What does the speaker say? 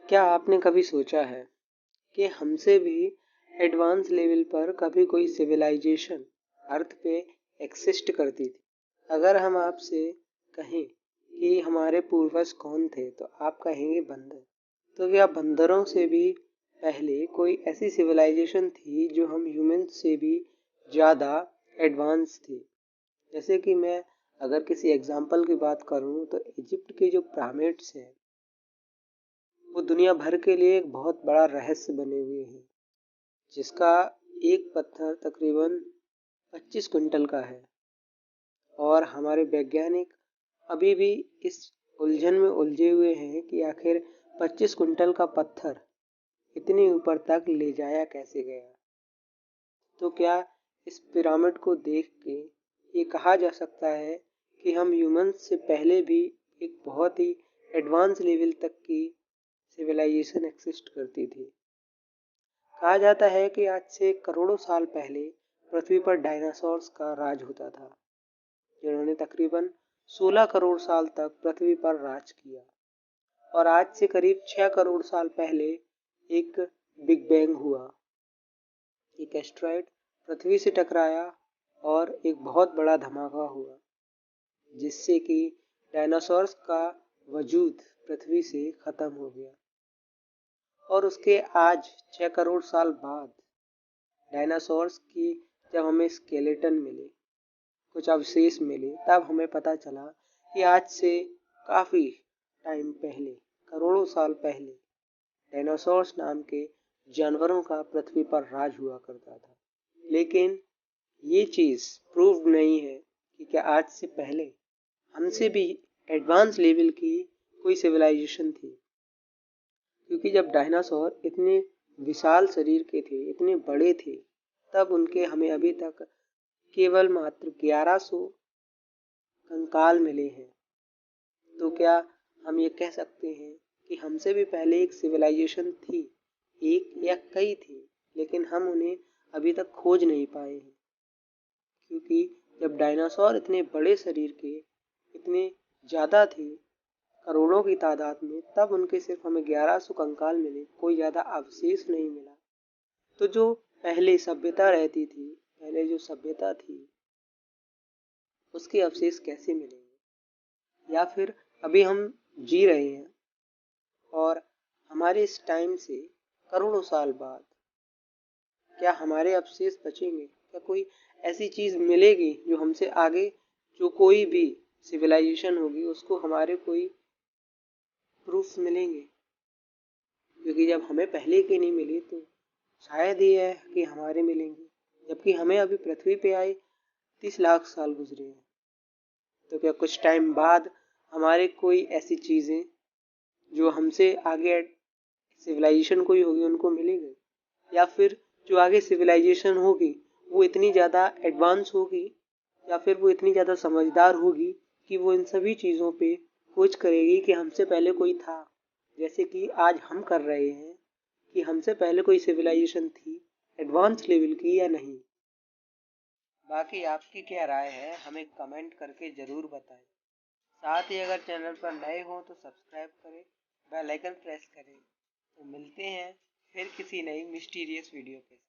क्या आपने कभी सोचा है कि हमसे भी एडवांस लेवल पर कभी कोई सिविलाइजेशन अर्थ पे एक्सिस्ट करती थी? अगर हम आपसे कहें कि हमारे पूर्वज कौन थे तो आप कहेंगे बंदर। तो क्या बंदरों से भी पहले कोई ऐसी सिविलाइजेशन थी जो हम ह्यूमन से भी ज़्यादा एडवांस थी? जैसे कि मैं अगर किसी एग्जाम्पल की बात करूं तो इजिप्ट के जो पिरामिड्स हैं वो दुनिया भर के लिए एक बहुत बड़ा रहस्य बने हुए हैं, जिसका एक पत्थर तकरीबन 25 क्विंटल का है। और हमारे वैज्ञानिक अभी भी इस उलझन में उलझे हुए हैं कि आखिर 25 क्विंटल का पत्थर इतनी ऊपर तक ले जाया कैसे गया। तो क्या इस पिरामिड को देख के ये कहा जा सकता है कि हम ह्यूमंस से पहले भी एक बहुत ही एडवांस लेवल तक की सिविलाइजेशन एक्सिस्ट करती थी? कहा जाता है कि आज से करोड़ों साल पहले पृथ्वी पर डायनासोर्स का राज होता था, जिन्होंने तकरीबन 16 करोड़ साल तक पृथ्वी पर राज किया। और आज से करीब 6 करोड़ साल पहले एक बिग बैंग हुआ। एक एस्टेरॉयड पृथ्वी से टकराया और एक बहुत बड़ा धमाका हुआ, जिससे कि डायनासोर्स का वजूद पृथ्वी से खत्म हो गया। और उसके आज 6 करोड़ साल बाद डायनासोर्स की जब हमें स्केलेटन मिले, कुछ अवशेष मिले, तब हमें पता चला कि आज से काफ़ी टाइम पहले, करोड़ों साल पहले, डायनासोर्स नाम के जानवरों का पृथ्वी पर राज हुआ करता था। लेकिन ये चीज़ प्रूव्ड नहीं है कि क्या आज से पहले हमसे भी एडवांस लेवल की कोई सिविलाइजेशन थी। क्योंकि जब डायनासोर इतने विशाल शरीर के थे, इतने बड़े थे, तब उनके हमें अभी तक केवल मात्र 1100 कंकाल मिले हैं। तो क्या हम ये कह सकते हैं कि हमसे भी पहले एक सिविलाइजेशन थी? एक या कई थी, लेकिन हम उन्हें अभी तक खोज नहीं पाए हैं। क्योंकि जब डायनासोर इतने बड़े शरीर के, इतने ज़्यादा थे करोड़ों की तादाद में, तब उनके सिर्फ हमें 1100 कंकाल मिले, कोई ज़्यादा अवशेष नहीं मिला। तो जो पहले सभ्यता रहती थी, पहले जो सभ्यता थी, उसके अवशेष कैसे मिलेंगे? या फिर अभी हम जी रहे हैं और हमारे इस टाइम से करोड़ों साल बाद क्या हमारे अवशेष बचेंगे? क्या कोई ऐसी चीज़ मिलेगी जो हमसे आगे जो कोई भी सिविलाइजेशन होगी उसको हमारे कोई प्रूफ मिलेंगे? क्योंकि जब हमें पहले की नहीं मिली तो शायद ये है कि हमारे मिलेंगे, जबकि हमें अभी पृथ्वी पे आए 30 लाख साल गुजरे हैं। तो क्या कुछ टाइम बाद हमारे कोई ऐसी चीज़ें जो हमसे आगे सिविलाइजेशन कोई होगी उनको मिलेगी? या फिर जो आगे सिविलाइजेशन होगी वो इतनी ज़्यादा एडवांस होगी, या फिर वो इतनी ज़्यादा समझदार होगी कि वो इन सभी चीज़ों पे खोज करेगी कि हमसे पहले कोई था, जैसे कि आज हम कर रहे हैं कि हमसे पहले कोई सिविलाइजेशन थी एडवांस लेवल की या नहीं। बाकी आपकी क्या राय है हमें कमेंट करके ज़रूर बताएं। साथ ही अगर चैनल पर नए हो तो सब्सक्राइब करें, बेल आइकन प्रेस करें। तो मिलते हैं फिर किसी नई मिस्टीरियस वीडियो के साथ।